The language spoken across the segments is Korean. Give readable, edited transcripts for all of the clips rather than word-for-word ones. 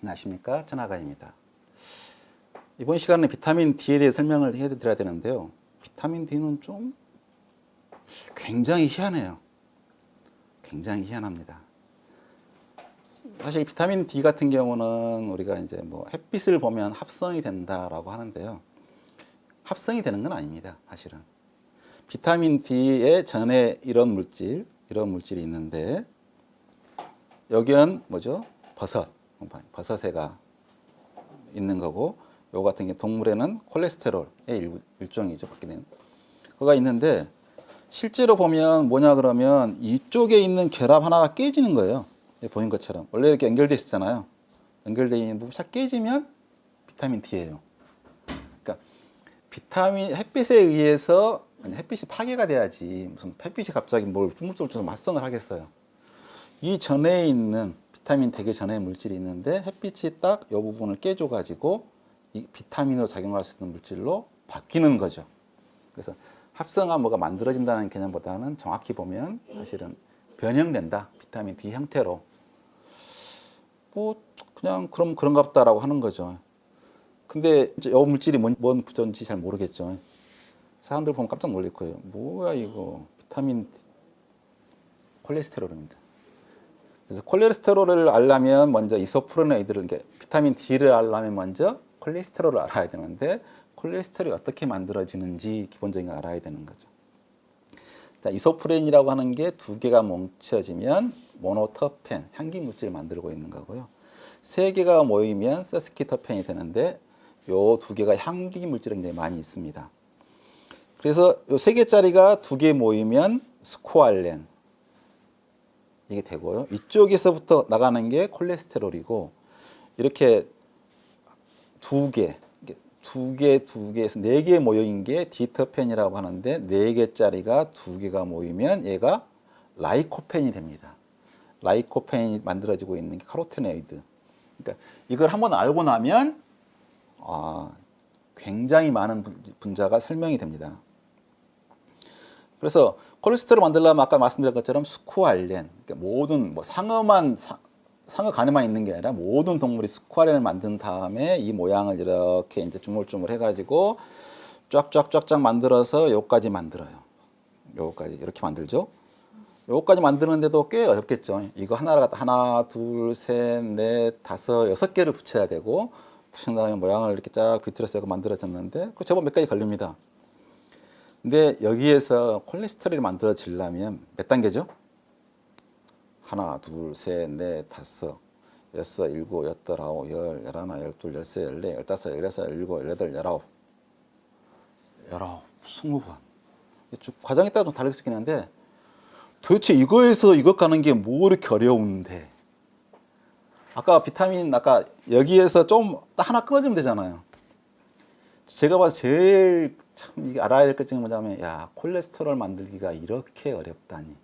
안녕하십니까, 전하가입니다. 이번 시간에 비타민 D에 대해 설명을 해드려야 되는데요. 비타민 D는 좀 굉장히 희한해요. 굉장히 희한합니다. 사실 비타민 D 같은 경우는 우리가 이제 뭐 햇빛을 보면 합성이 된다라고 하는데요. 합성이 되는 건 아닙니다, 사실은. 비타민 D에 전에 이런 물질이 있는데, 여기는 뭐죠? 버섯에가 있는 거고, 요 같은 게 동물에는 콜레스테롤의 일종이죠, 받게 되는. 그거가 있는데, 실제로 보면 뭐냐 그러면 이쪽에 있는 결합 하나가 깨지는 거예요. 보인 것처럼. 원래 이렇게 연결돼 있었잖아요. 연결돼 있는 부분이 싹 깨지면 비타민 D예요. 그러니까 비타민 햇빛에 의해서 햇빛이 파괴가 돼야지 무슨 햇빛이 갑자기 뭘 쭈물쭈물 맞선을 하겠어요. 이 전에 있는 비타민 되기 전에 물질이 있는데 햇빛이 딱 이 부분을 깨줘가지고 이 비타민으로 작용할 수 있는 물질로 바뀌는 거죠. 그래서 합성한 뭐가 만들어진다는 개념보다는 정확히 보면 사실은 변형된다. 비타민 D 형태로. 뭐 그냥 그럼 그런가 보다라고 하는 거죠. 근데 이제 이 물질이 뭔 구조인지 잘 모르겠죠. 사람들 보면 깜짝 놀랄 거예요. 뭐야 이거 비타민 D, 콜레스테롤입니다. 그래서 콜레스테롤을 알려면 먼저 이소프로네이드를 비타민 D를 알려면 먼저 콜레스테롤을 알아야 되는데 콜레스테롤이 어떻게 만들어지는지 기본적인 걸 알아야 되는 거죠. 자, 이소프렌이라고 하는 게 두 개가 뭉쳐지면 모노터펜, 향기 물질을 만들고 있는 거고요. 세 개가 모이면 서스키터펜이 되는데 요 두 개가 향기 물질이 굉장히 많이 있습니다. 그래서 요 세 개짜리가 두 개 모이면 스코알렌 이게 되고요. 이쪽에서부터 나가는 게 콜레스테롤이고 이렇게 두 개에서 네 개 모여인 게 디터펜이라고 하는데 네 개짜리가 두 개가 모이면 얘가 라이코펜이 됩니다. 라이코펜이 만들어지고 있는 게 카로테노이드. 그러니까 이걸 한번 알고 나면 굉장히 많은 분자가 설명이 됩니다. 그래서 콜레스테롤 만들려면 아까 말씀드린 것처럼 스코알렌, 그러니까 모든 상어 간에만 있는 게 아니라 모든 동물이 스코알렌을 만든 다음에 이 모양을 이렇게 이제 주물주물 해가지고 쫙쫙쫙쫙 만들어서 요까지 만들어요. 요까지 이렇게 만들죠. 요까지 만드는데도 꽤 어렵겠죠. 이거 하나, 둘, 셋, 넷, 다섯, 6개를 붙여야 되고 붙인 다음에 모양을 이렇게 쫙 비틀어서 만들어졌는데 그 제법 몇 가지 걸립니다. 근데 여기에서 콜레스테롤이 만들어지려면 몇 단계죠? 하나, 둘, 셋, 넷, 다섯, 여섯, 일곱, 여덟, 아홉, 열, 열하나, 열둘, 열세, 열네, 열다섯, 열여섯, 열일곱, 열여덟, 열아홉, 20번. 과정에 따라 좀 다를 수 있긴 한데 도대체 이거에서 이것 가는 게 뭐 이렇게 어려운데 아까 비타민 여기에서 좀 하나 끊어지면 되잖아요. 제가 봐서 제일 참 이게 알아야 될 것 중에 뭐냐면 콜레스테롤 만들기가 이렇게 어렵다니.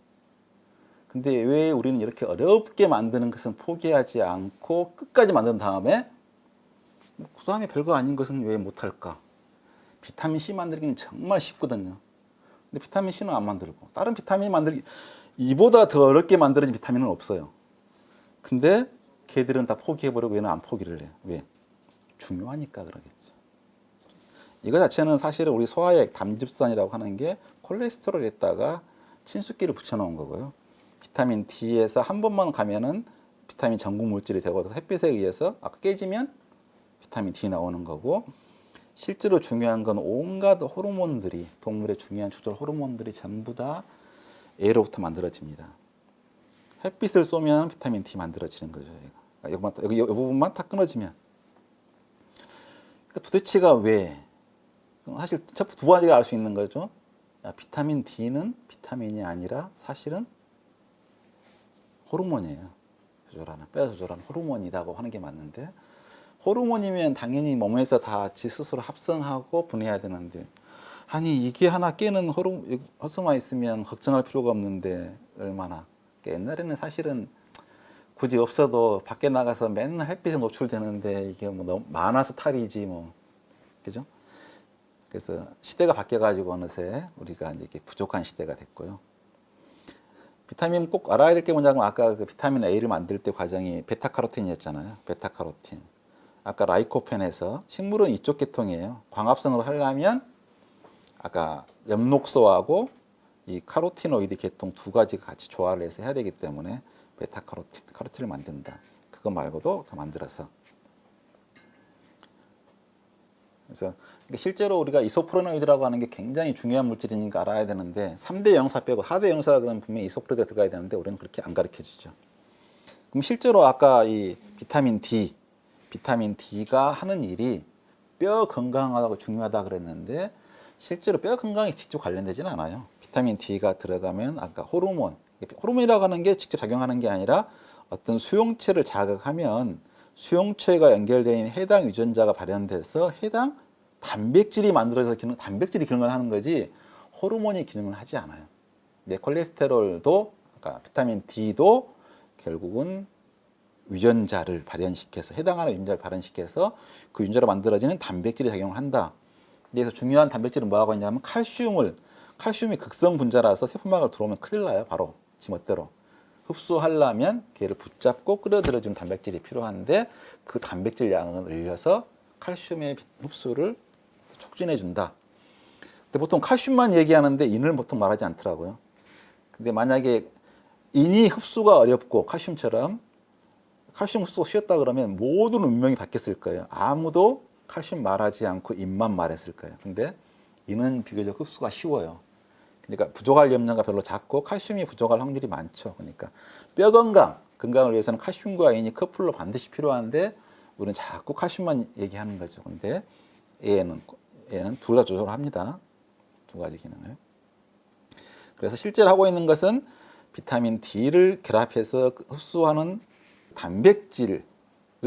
근데 왜 우리는 이렇게 어렵게 만드는 것은 포기하지 않고 끝까지 만든 다음에 그 다음에 별거 아닌 것은 왜 못할까? 비타민 C 만들기는 정말 쉽거든요. 근데 비타민 C는 안 만들고 다른 비타민 만들기 이보다 더 어렵게 만들어진 비타민은 없어요. 근데 걔들은 다 포기해버리고 얘는 안 포기를 해요. 왜? 중요하니까 그러겠죠. 이거 자체는 사실은 우리 소화액 담즙산이라고 하는 게 콜레스테롤에다가 친수기를 붙여놓은 거고요. 비타민 D에서 한 번만 가면은 비타민 전구 물질이 되고 그래서 햇빛에 의해서 아까 깨지면 비타민 D 나오는 거고 실제로 중요한 건 온갖 호르몬들이 동물의 중요한 조절 호르몬들이 전부 다 A로부터 만들어집니다. 햇빛을 쏘면 비타민 D 만들어지는 거죠. 여기 이 부분만 딱 끊어지면 그러니까 도대체가 왜? 사실 두 가지가 알 수 있는 거죠. 비타민 D는 비타민이 아니라 사실은 호르몬이에요. 뼈 조절하는 호르몬이라고 하는 게 맞는데 호르몬이면 당연히 몸에서 다 지 스스로 합성하고 분해해야 되는데 아니 이게 하나 깨는 헛소만 있으면 걱정할 필요가 없는데 얼마나 옛날에는 사실은 굳이 없어도 밖에 나가서 맨날 햇빛에 노출되는데 이게 뭐 너무 많아서 탈이지 뭐 그죠? 그래서 시대가 바뀌어가지고 어느새 우리가 이제 이렇게 부족한 시대가 됐고요. 비타민 꼭 알아야 될 게 뭐냐면 아까 그 비타민 A를 만들 때 과정이 베타카로틴이었잖아요. 베타카로틴. 아까 라이코펜에서 식물은 이쪽 계통이에요. 광합성을 하려면 아까 엽록소하고 이 카로티노이드 계통 두 가지가 같이 조화를 해서 해야 되기 때문에 카로틴을 만든다. 그거 말고도 더 만들어서. 그래서 실제로 우리가 이소프로노이드라고 하는 게 굉장히 중요한 물질이니까 알아야 되는데 3대 영양사 빼고 4대 영양사들은 분명히 이소프로노이드가 들어가야 되는데 우리는 그렇게 안 가르쳐 주죠. 그럼 실제로 아까 이 비타민 D가 하는 일이 뼈 건강하고 중요하다 그랬는데 실제로 뼈 건강에 직접 관련되지는 않아요. 비타민 D가 들어가면 아까 호르몬이라고 하는 게 직접 작용하는 게 아니라 어떤 수용체를 자극하면 수용체가 연결되어 있는 해당 유전자가 발현돼서 해당 단백질이 만들어져서 단백질이 기능을 하는 거지 호르몬이 기능을 하지 않아요. 네, 콜레스테롤도 아까 비타민 D도 결국은 유전자를 발현시켜서 해당하는 유전자를 발현시켜서 그 유전자로 만들어지는 단백질이 작용을 한다. 그래서 중요한 단백질은 뭐하고 있냐면 칼슘이 극성 분자라서 세포막을 들어오면 큰일 나요. 바로 지멋대로. 흡수하려면 걔를 붙잡고 끌어들여주는 단백질이 필요한데 그 단백질 양을 늘려서 칼슘의 흡수를 촉진해 준다. 근데 보통 칼슘만 얘기하는데 인을 보통 말하지 않더라고요. 근데 만약에 인이 흡수가 어렵고 칼슘처럼 칼슘 흡수가 쉬웠다 그러면 모든 운명이 바뀌었을 거예요. 아무도 칼슘 말하지 않고 인만 말했을 거예요. 근데 인은 비교적 흡수가 쉬워요. 그러니까 부족할 염려가 별로 작고 칼슘이 부족할 확률이 많죠. 그러니까 뼈 건강을 위해서는 칼슘과 인이 커플로 반드시 필요한데 우리는 자꾸 칼슘만 얘기하는 거죠. 근데 얘는 둘 다 조절을 합니다. 두 가지 기능을. 그래서 실제로 하고 있는 것은 비타민 D를 결합해서 흡수하는 단백질을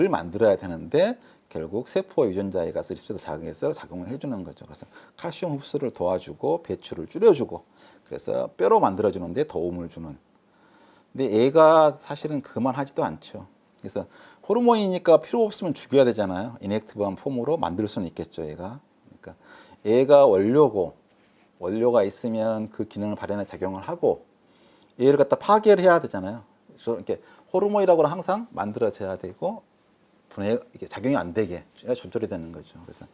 만들어야 되는데 결국 세포 유전자에 가서 리셉터 작용해서 작용을 해주는 거죠. 그래서 칼슘 흡수를 도와주고 배출을 줄여주고 그래서 뼈로 만들어주는데 도움을 주는. 근데 얘가 사실은 그만하지도 않죠. 그래서 호르몬이니까 필요 없으면 죽여야 되잖아요. 인액티브한 폼으로 만들 수는 있겠죠, 얘가. 그러니까 얘가 원료가 있으면 그 기능을 발현해 작용을 하고 얘를 갖다 파괴를 해야 되잖아요. 그래서 이렇게 호르몬이라고는 항상 만들어져야 되고 이게 작용이 안 되게 조절이 되는 거죠. 그래서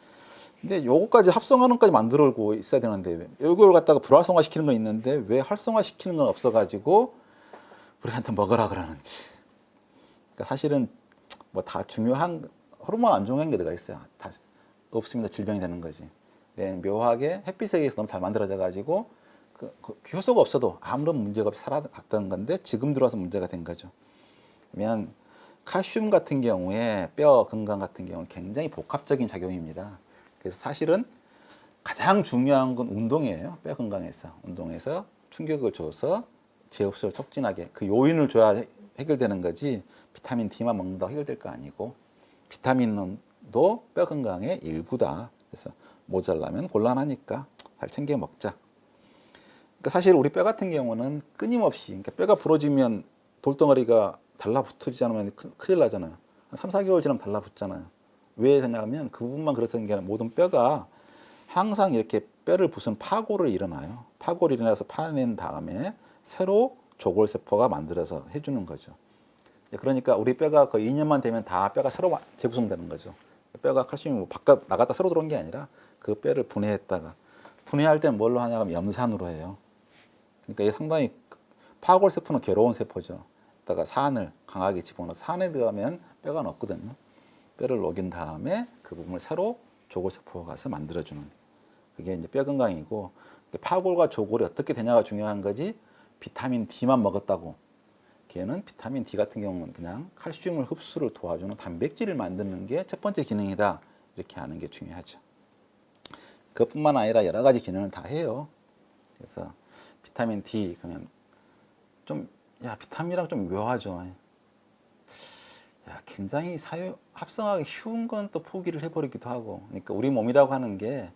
근데 요거까지 합성하는 까지 만들고 있어야 되는데 이걸 갖다가 불활성화 시키는 건 있는데 왜 활성화 시키는 건 없어가지고 우리한테 먹으라 그러는지. 그러니까 사실은 뭐 다 중요한 호르몬 안 중요한 게 들어가 있어요. 다 없습니다. 질병이 되는 거지. 네, 묘하게 햇빛에 의해서 너무 잘 만들어져 가지고 그 효소가 없어도 아무런 문제가 없이 살아갔던 건데 지금 들어와서 문제가 된 거죠. 그러면 칼슘 같은 경우에 뼈 건강 같은 경우는 굉장히 복합적인 작용입니다. 그래서 사실은 가장 중요한 건 운동이에요. 뼈 건강에서. 운동에서 충격을 줘서 재흡수를 촉진하게 그 요인을 줘야 해결되는 거지 비타민 D만 먹는다고 해결될 거 아니고 비타민도 뼈 건강의 일부다. 그래서 모자라면 곤란하니까 잘 챙겨 먹자. 그러니까 사실 우리 뼈 같은 경우는 끊임없이 그러니까 뼈가 부러지면 돌덩어리가 달라붙지 않으면 큰일 나잖아요. 3, 4개월 지나면 달라붙잖아요. 왜 그러냐면 그 부분만 그래서 그런 게 아니라 모든 뼈가 항상 이렇게 뼈를 부순 파고를 일어나요. 파고를 일어나서 파낸 다음에 새로 조골세포가 만들어서 해주는 거죠. 그러니까 우리 뼈가 거의 2년만 되면 다 뼈가 새로 재구성되는 거죠. 뼈가 칼슘이 뭐 바깥 나갔다 새로 들어온 게 아니라 그 뼈를 분해했다가 분해할 때는 뭘로 하냐면 염산으로 해요. 그러니까 이게 상당히 파골세포는 괴로운 세포죠. 다가 산을 강하게 집어넣어서 산에 들어가면 뼈가 녹거든요. 뼈를 녹인 다음에 그 부분을 새로 조골세포가 가서 만들어주는 그게 이제 뼈 건강이고 파골과 조골이 어떻게 되냐가 중요한 거지 비타민 D만 먹었다고 걔는 비타민 D 같은 경우는 그냥 칼슘을 흡수를 도와주는 단백질을 만드는 게 첫 번째 기능이다 이렇게 하는 게 중요하죠. 그것뿐만 아니라 여러 가지 기능을 다 해요. 그래서 비타민 D 그러면 비타민이랑 좀 묘하죠. 굉장히 합성하기 쉬운 건 또 포기를 해버리기도 하고. 그러니까 우리 몸이라고 하는 게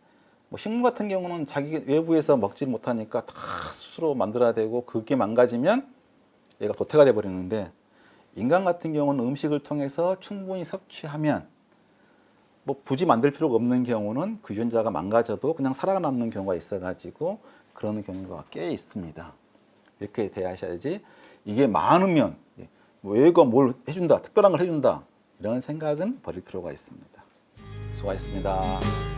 뭐 식물 같은 경우는 자기 외부에서 먹지 못하니까 다 스스로 만들어야 되고 그게 망가지면 얘가 도태가 돼버리는데 인간 같은 경우는 음식을 통해서 충분히 섭취하면 뭐 굳이 만들 필요가 없는 경우는 그 유전자가 망가져도 그냥 살아남는 경우가 있어가지고 그런 경우가 꽤 있습니다. 이렇게 대하셔야지 이게 많으면 뭐 얘가 뭘 해준다, 특별한 걸 해준다 이런 생각은 버릴 필요가 있습니다. 수고하셨습니다.